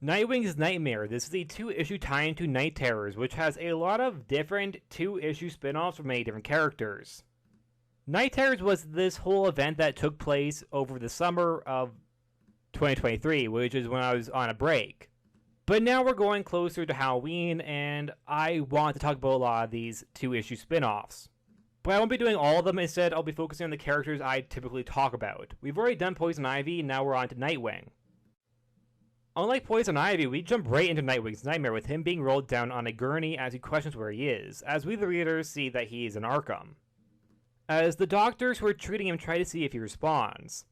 Nightwing's Nightmare. This is a 2-issue tie-in to Night Terrors, which has a lot of different 2-issue spin-offs from many different characters. Night Terrors was this whole event that took place over the summer of 2023, which is when I was on a break. But now we're going closer to Halloween, and I want to talk about a lot of these 2-issue spin-offs. But I won't be doing all of them. Instead, I'll be focusing on the characters I typically talk about. We've already done Poison Ivy, now we're on to Nightwing. Unlike Poison Ivy, we jump right into Nightwing's Nightmare with him being rolled down on a gurney as he questions where he is, as we the readers see that he is in Arkham, as the doctors who are treating him try to see if he responds.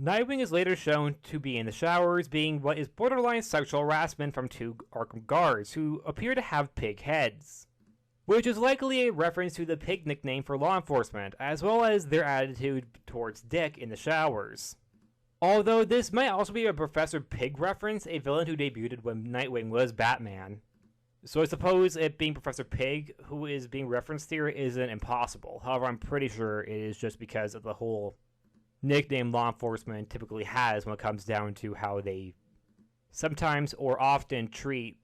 Nightwing is later shown to be in the showers, being what is borderline sexual harassment from 2 Arkham guards who appear to have pig heads, which is likely a reference to the pig nickname for law enforcement, as well as their attitude towards Dick in the showers. Although this might also be a Professor Pyg reference, a villain who debuted when Nightwing was Batman. So I suppose it being Professor Pyg who is being referenced here isn't impossible. However, I'm pretty sure it is just because of the whole nickname law enforcement typically has when it comes down to how they sometimes or often treat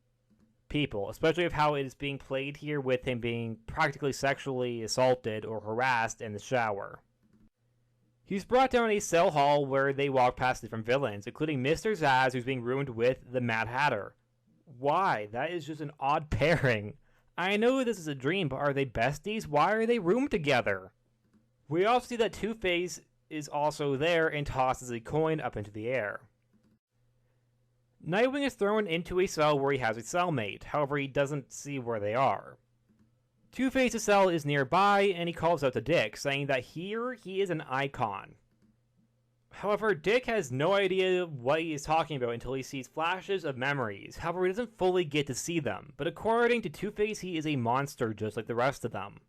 people, especially of how it is being played here with him being practically sexually assaulted or harassed in the shower. He's brought down a cell hall where they walk past different villains, including Mr. Zsasz, who's being roomed with the Mad Hatter. Why? That is just an odd pairing. I know this is a dream, but are they besties? Why are they roomed together? We also see that Two-Face is also there and tosses a coin up into the air. Nightwing is thrown into a cell where he has a cellmate, however he doesn't see where they are. Two-Face's cell is nearby, and he calls out to Dick, saying that here he is an icon. However, Dick has no idea what he is talking about until he sees flashes of memories. However, he doesn't fully get to see them, but according to Two-Face, he is a monster just like the rest of them.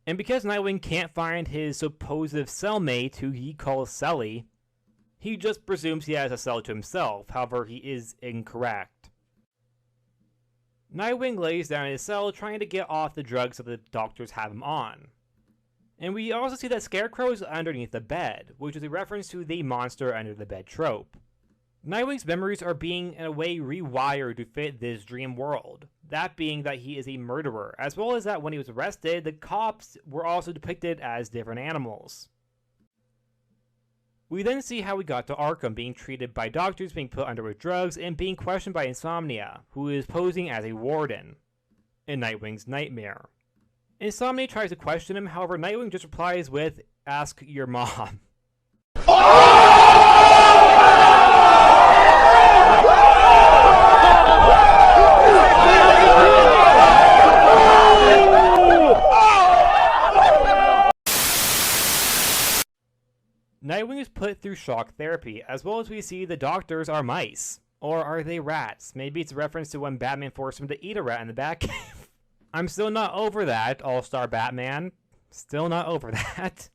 And because Nightwing can't find his supposed cellmate, who he calls Celly, he just presumes he has a cell to himself. However, he is incorrect. Nightwing lays down in his cell trying to get off the drugs that the doctors have him on. And we also see that Scarecrow is underneath the bed, which is a reference to the monster under the bed trope. Nightwing's memories are being, in a way, rewired to fit this dream world. That being that he is a murderer, as well as that when he was arrested, the cops were also depicted as different animals. We then see how we got to Arkham, being treated by doctors, being put under with drugs, and being questioned by Insomnia, who is posing as a warden in Nightwing's Nightmare. Insomnia tries to question him, however Nightwing just replies with, "Ask your mom." Nightwing is put through shock therapy, as well as we see the doctors are mice. Or are they rats? Maybe it's a reference to when Batman forced him to eat a rat in the Batcave. I'm still not over that, All-Star Batman. Still not over that.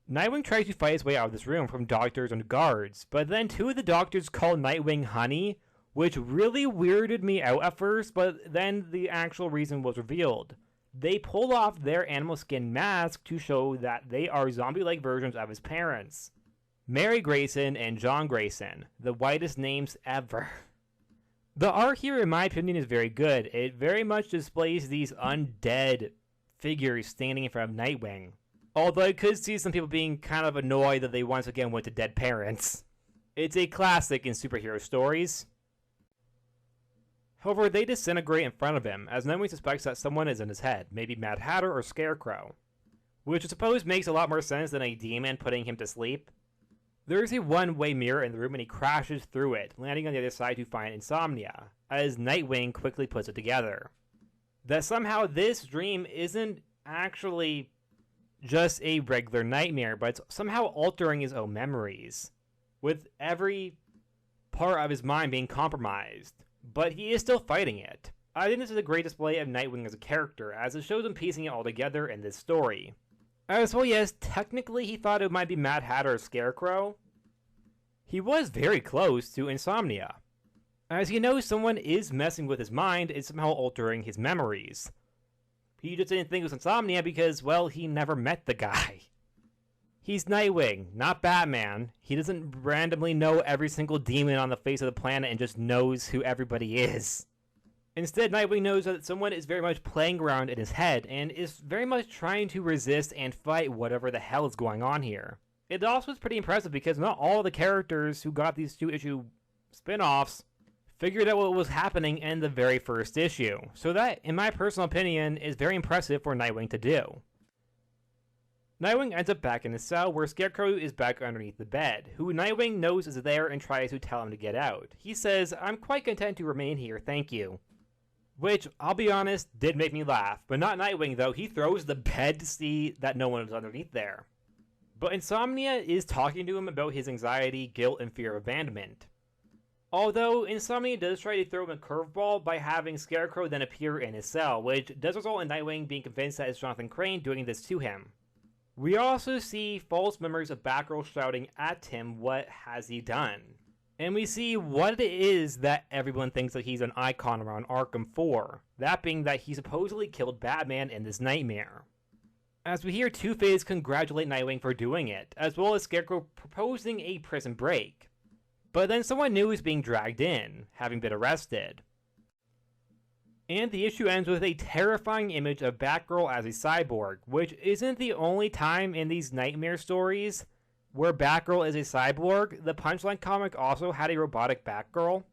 Nightwing tries to fight his way out of this room from doctors and guards, but then 2 of the doctors call Nightwing Honey, which really weirded me out at first, but then the actual reason was revealed. They pull off their animal skin mask to show that they are zombie-like versions of his parents, Mary Grayson and John Grayson, the whitest names ever. The art here, in my opinion, is very good. It very much displays these undead figures standing in front of Nightwing. Although I could see some people being kind of annoyed that they once again went to dead parents. It's a classic in superhero stories. However, they disintegrate in front of him, as Nightwing suspects that someone is in his head, maybe Mad Hatter or Scarecrow, which I suppose makes a lot more sense than a demon putting him to sleep. There is a one-way mirror in the room and he crashes through it, landing on the other side to find Insomnia, as Nightwing quickly puts it together that somehow this dream isn't actually just a regular nightmare, but it's somehow altering his own memories, with every part of his mind being compromised. But he is still fighting it. I think this is a great display of Nightwing as a character, as it shows him piecing it all together in this story. As well, yes, technically he thought it might be Mad Hatter or Scarecrow. He was very close to Insomnia, as he knows someone is messing with his mind and somehow altering his memories. He just didn't think it was Insomnia because, well, he never met the guy. He's Nightwing, not Batman. He doesn't randomly know every single demon on the face of the planet and just knows who everybody is. Instead, Nightwing knows that someone is very much playing around in his head and is very much trying to resist and fight whatever the hell is going on here. It also is pretty impressive because not all the characters who got these 2-issue spin-offs figured out what was happening in the very first issue. So that, in my personal opinion, is very impressive for Nightwing to do. Nightwing ends up back in his cell where Scarecrow is back underneath the bed, who Nightwing knows is there and tries to tell him to get out. He says, "I'm quite content to remain here, thank you." Which, I'll be honest, did make me laugh. But not Nightwing though, he throws the bed to see that no one is underneath there. But Insomnia is talking to him about his anxiety, guilt, and fear of abandonment. Although Insomnia does try to throw him a curveball by having Scarecrow then appear in his cell, which does result in Nightwing being convinced that it's Jonathan Crane doing this to him. We also see false memories of Batgirl shouting at him, "What has he done?" And we see what it is that everyone thinks that he's an icon around Arkham for, that being that he supposedly killed Batman in this nightmare. As we hear Two-Face congratulate Nightwing for doing it, as well as Scarecrow proposing a prison break. But then someone new is being dragged in, having been arrested. And the issue ends with a terrifying image of Batgirl as a cyborg, which isn't the only time in these nightmare stories where Batgirl is a cyborg. The Punchline comic also had a robotic Batgirl,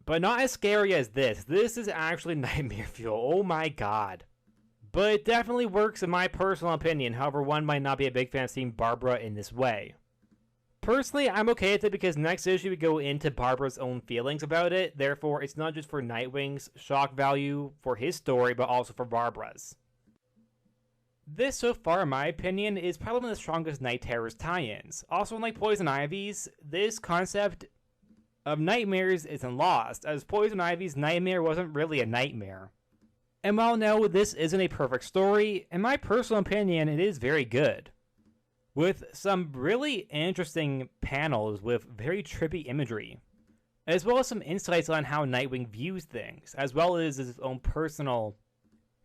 but not as scary as this. This is actually nightmare fuel, oh my god. But it definitely works in my personal opinion, however one might not be a big fan of seeing Barbara in this way. Personally, I'm okay with it because next issue we go into Barbara's own feelings about it, therefore it's not just for Nightwing's shock value for his story, but also for Barbara's. This, so far in my opinion, is probably one of the strongest Night Terrors tie-ins. Also, unlike Poison Ivy's, this concept of nightmares isn't lost, as Poison Ivy's nightmare wasn't really a nightmare. And while no, this isn't a perfect story, in my personal opinion, it is very good. With some really interesting panels with very trippy imagery, as well as some insights on how Nightwing views things, as well as his own personal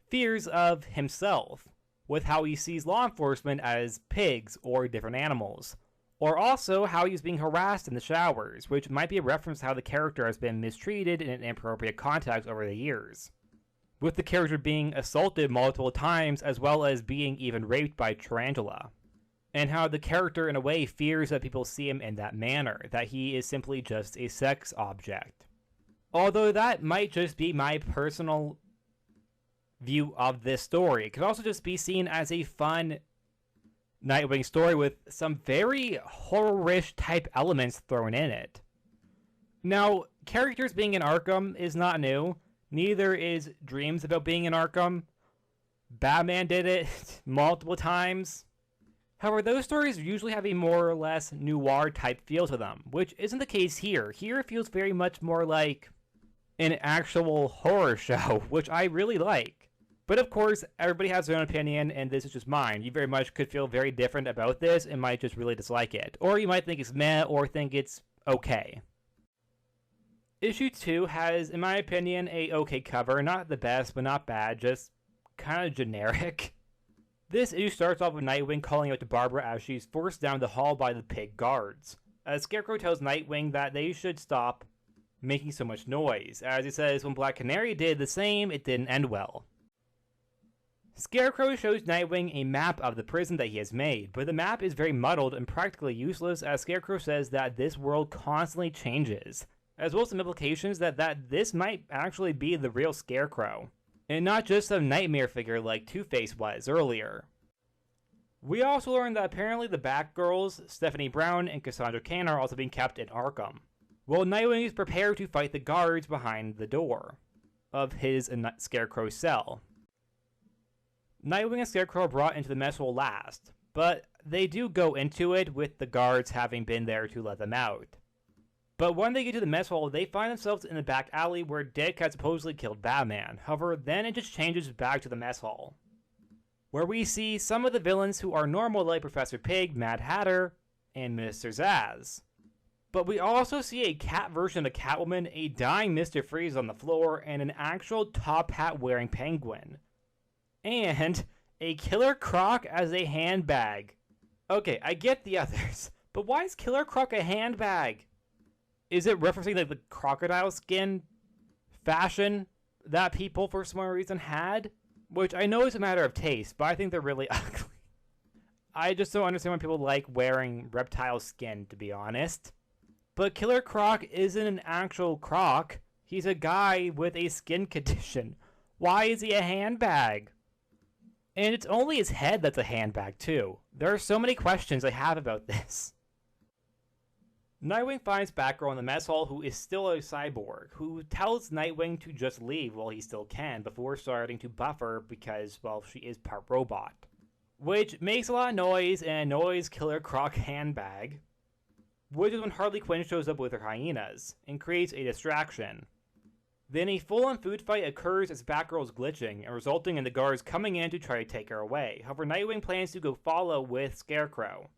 fears of himself, with how he sees law enforcement as pigs or different animals, or also how he's being harassed in the showers, which might be a reference to how the character has been mistreated in an inappropriate context over the years, with the character being assaulted multiple times as well as being even raped by Tarantula. And how the character, in a way, fears that people see him in that manner, that he is simply just a sex object. Although that might just be my personal view of this story. It could also just be seen as a fun Nightwing story with some very horror-ish type elements thrown in it. Now, characters being in Arkham is not new. Neither is dreams about being in Arkham. Batman did it multiple times. However, those stories usually have a more or less noir type feel to them, which isn't the case here. Here it feels very much more like an actual horror show, which I really like. But of course, everybody has their own opinion, and this is just mine. You very much could feel very different about this and might just really dislike it. Or you might think it's meh, or think it's okay. Issue 2 has, in my opinion, a okay cover. Not the best, but not bad, just kind of generic. This issue starts off with Nightwing calling out to Barbara as she's forced down the hall by the pig guards. As Scarecrow tells Nightwing that they should stop making so much noise. As he says, when Black Canary did the same, it didn't end well. Scarecrow shows Nightwing a map of the prison that he has made, but the map is very muddled and practically useless as Scarecrow says that this world constantly changes, as well as some implications that this might actually be the real Scarecrow, and not just a nightmare figure like Two-Face was earlier. We also learned that apparently the Batgirls, Stephanie Brown and Cassandra Cain, are also being kept in Arkham, while Nightwing is prepared to fight the guards behind the door of his and Scarecrow's cell. Nightwing and Scarecrow are brought into the mess hall last, but they do go into it with the guards having been there to let them out. But when they get to the mess hall, they find themselves in the back alley where Dick had supposedly killed Batman. However, then it just changes back to the mess hall, where we see some of the villains who are normal like Professor Pyg, Mad Hatter, and Mr. Zsasz. But we also see a cat version of Catwoman, a dying Mr. Freeze on the floor, and an actual top hat wearing penguin. And a Killer Croc as a handbag. Okay, I get the others, but why is Killer Croc a handbag? Is it referencing like the crocodile skin fashion that people for some reason had? Which I know is a matter of taste, but I think they're really ugly. I just don't understand why people like wearing reptile skin, to be honest. But Killer Croc isn't an actual croc. He's a guy with a skin condition. Why is he a handbag? And it's only his head that's a handbag, too. There are so many questions I have about this. Nightwing finds Batgirl in the mess hall, who is still a cyborg, who tells Nightwing to just leave while he still can before starting to buff her because, well, she is part robot. Which makes a lot of noise and annoys Killer Croc handbag. Which is when Harley Quinn shows up with her hyenas and creates a distraction. Then a full-on food fight occurs as Batgirl is glitching and resulting in the guards coming in to try to take her away. However, Nightwing plans to go follow with Scarecrow.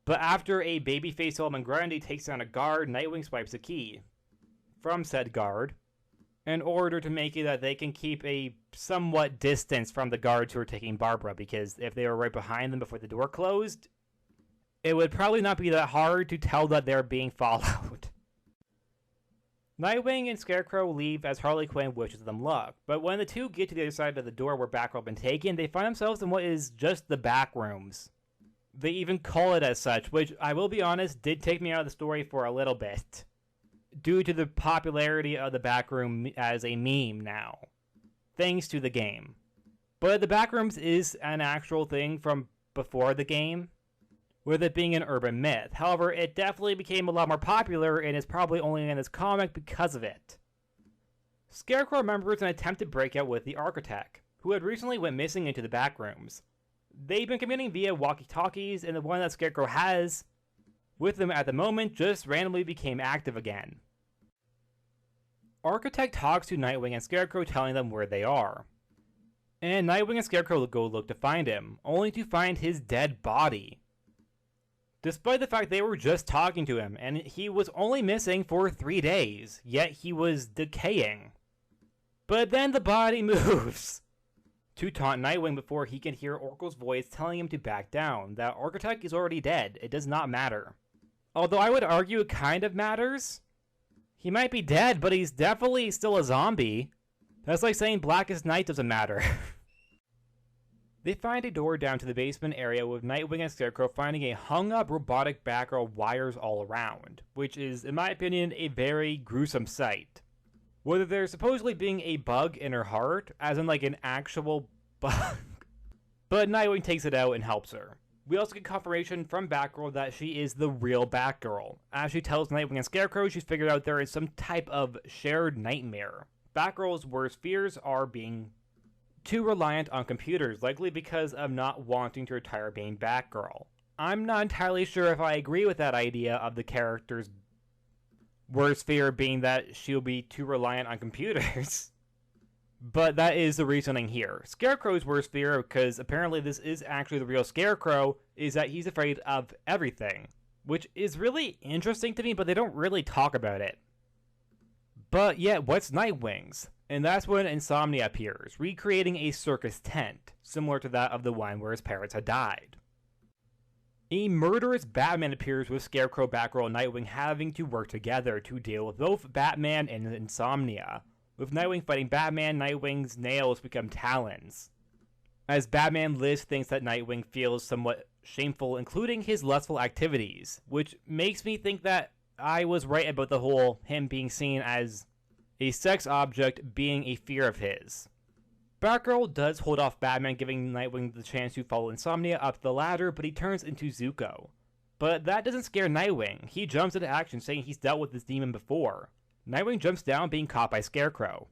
But after a babyface element Grundy takes down a guard, Nightwing swipes a key from said guard in order to make it that they can keep a somewhat distance from the guards who are taking Barbara, because if they were right behind them before the door closed, it would probably not be that hard to tell that they're being followed. Nightwing and Scarecrow leave as Harley Quinn wishes them luck, but when the two get to the other side of the door where Batgirl has been taken, they find themselves in what is just the back rooms. They even call it as such, which, I will be honest, did take me out of the story for a little bit, due to the popularity of the back room as a meme now, thanks to the game. But the back rooms is an actual thing from before the game, with it being an urban myth. However, it definitely became a lot more popular and is probably only in this comic because of it. Scarecrow remembers an attempted breakout with the Architect, who had recently went missing into the back rooms. They've been communicating via walkie-talkies, and the one that Scarecrow has with them at the moment just randomly became active again. Architect talks to Nightwing and Scarecrow, telling them where they are. And Nightwing and Scarecrow go look to find him, only to find his dead body. Despite the fact they were just talking to him, and he was only missing for 3 days, yet he was decaying. But then the body moves to taunt Nightwing before he can hear Oracle's voice telling him to back down, that Architect is already dead, it does not matter. Although I would argue it kind of matters. He might be dead, but he's definitely still a zombie. That's like saying Blackest Night doesn't matter. They find a door down to the basement area with Nightwing and Scarecrow finding a hung-up robotic Batgirl wires all around, which is, in my opinion, a very gruesome sight. Whether there's supposedly being a bug in her heart, as in like an actual bug. But Nightwing takes it out and helps her. We also get confirmation from Batgirl that she is the real Batgirl. As she tells Nightwing and Scarecrow, she's figured out there is some type of shared nightmare. Batgirl's worst fears are being too reliant on computers, likely because of not wanting to retire being Batgirl. I'm not entirely sure if I agree with that idea of the character's worst fear being that she'll be too reliant on computers. But that is the reasoning here. Scarecrow's worst fear, because apparently this is actually the real Scarecrow, is that he's afraid of everything. Which is really interesting to me, but they don't really talk about it. But yet, what's Nightwing's? And that's when Insomnia appears, recreating a circus tent, similar to that of the one where his parents had died. A murderous Batman appears with Scarecrow, Batgirl, and Nightwing having to work together to deal with both Batman and Insomnia. With Nightwing fighting Batman, Nightwing's nails become talons. As Batman Liz thinks that Nightwing feels somewhat shameful, including his lustful activities, which makes me think that I was right about the whole him being seen as a sex object being a fear of his. Batgirl does hold off Batman, giving Nightwing the chance to follow Insomnia up the ladder, but he turns into Zuko. But that doesn't scare Nightwing. He jumps into action, saying he's dealt with this demon before. Nightwing jumps down, being caught by Scarecrow.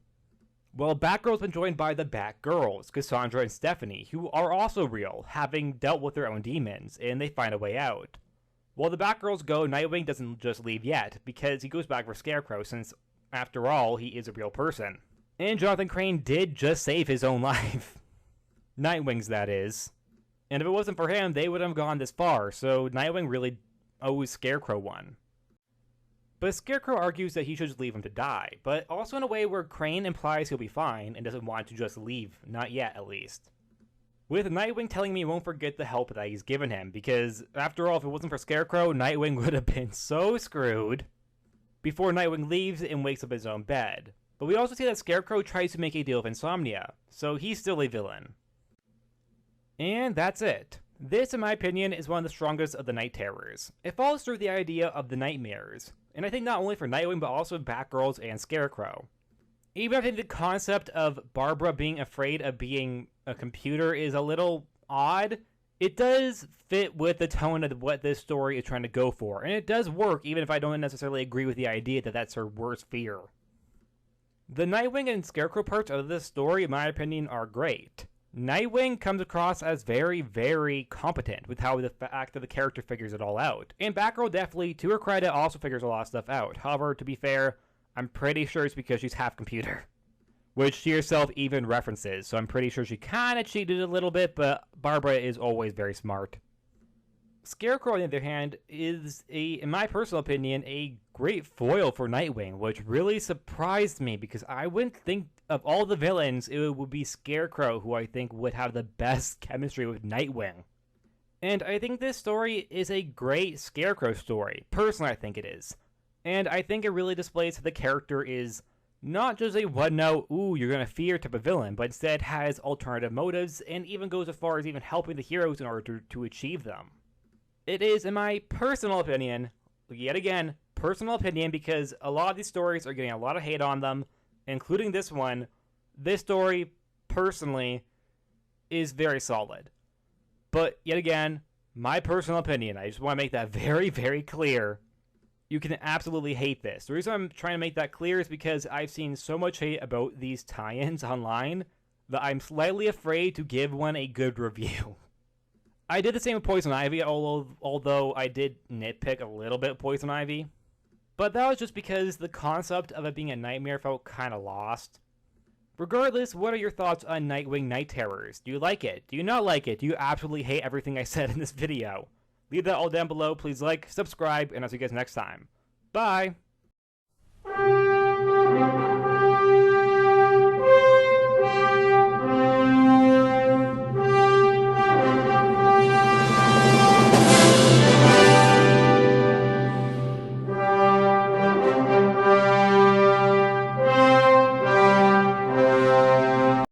Well, Batgirl's been joined by the Batgirls, Cassandra and Stephanie, who are also real, having dealt with their own demons, and they find a way out. While the Batgirls go, Nightwing doesn't just leave yet, because he goes back for Scarecrow, since, after all, he is a real person. And Jonathan Crane did just save his own life. Nightwing's, that is. And if it wasn't for him, they wouldn't have gone this far, so Nightwing really owes Scarecrow one. But Scarecrow argues that he should just leave him to die, but also in a way where Crane implies he'll be fine and doesn't want to just leave, not yet at least. with Nightwing telling me he won't forget the help that he's given him, because after all, if it wasn't for Scarecrow, Nightwing would have been so screwed before Nightwing leaves and wakes up in his own bed. But we also see that Scarecrow tries to make a deal with Insomnia, so he's still a villain. And that's it. This, in my opinion, is one of the strongest of the Night Terrors. It follows through the idea of the nightmares, and I think not only for Nightwing, but also Batgirls and Scarecrow. Even if I think the concept of Barbara being afraid of being a computer is a little odd, it does fit with the tone of what this story is trying to go for, and it does work even if I don't necessarily agree with the idea that that's her worst fear. The Nightwing and Scarecrow parts of this story, in my opinion, are great. Nightwing comes across as very, very competent with how the fact of the character figures it all out. And Batgirl definitely, to her credit, also figures a lot of stuff out. However, to be fair, I'm pretty sure it's because she's half computer, which she herself even references, so I'm pretty sure she kind of cheated a little bit, but Barbara is always very smart. Scarecrow, on the other hand, is, in my personal opinion, a great foil for Nightwing, which really surprised me because I wouldn't think of all the villains, it would be Scarecrow who I think would have the best chemistry with Nightwing. And I think this story is a great Scarecrow story. Personally, I think it is. And I think it really displays how the character is not just a one-note, ooh, you're gonna fear type of villain, but instead has alternative motives and even goes as far as even helping the heroes in order to achieve them. It is, in my personal opinion, yet again, personal opinion, because a lot of these stories are getting a lot of hate on them, including this one. This story, personally, is very solid. But, yet again, my personal opinion, I just want to make that very, very clear. You can absolutely hate this. The reason I'm trying to make that clear is because I've seen so much hate about these tie-ins online that I'm slightly afraid to give one a good review. I did the same with Poison Ivy, although I did nitpick a little bit of Poison Ivy. But that was just because the concept of it being a nightmare felt kind of lost. Regardless, what are your thoughts on Nightwing Night Terrors? Do you like it? Do you not like it? Do you absolutely hate everything I said in this video? Leave that all down below. Please like, subscribe, and I'll see you guys next time. Bye!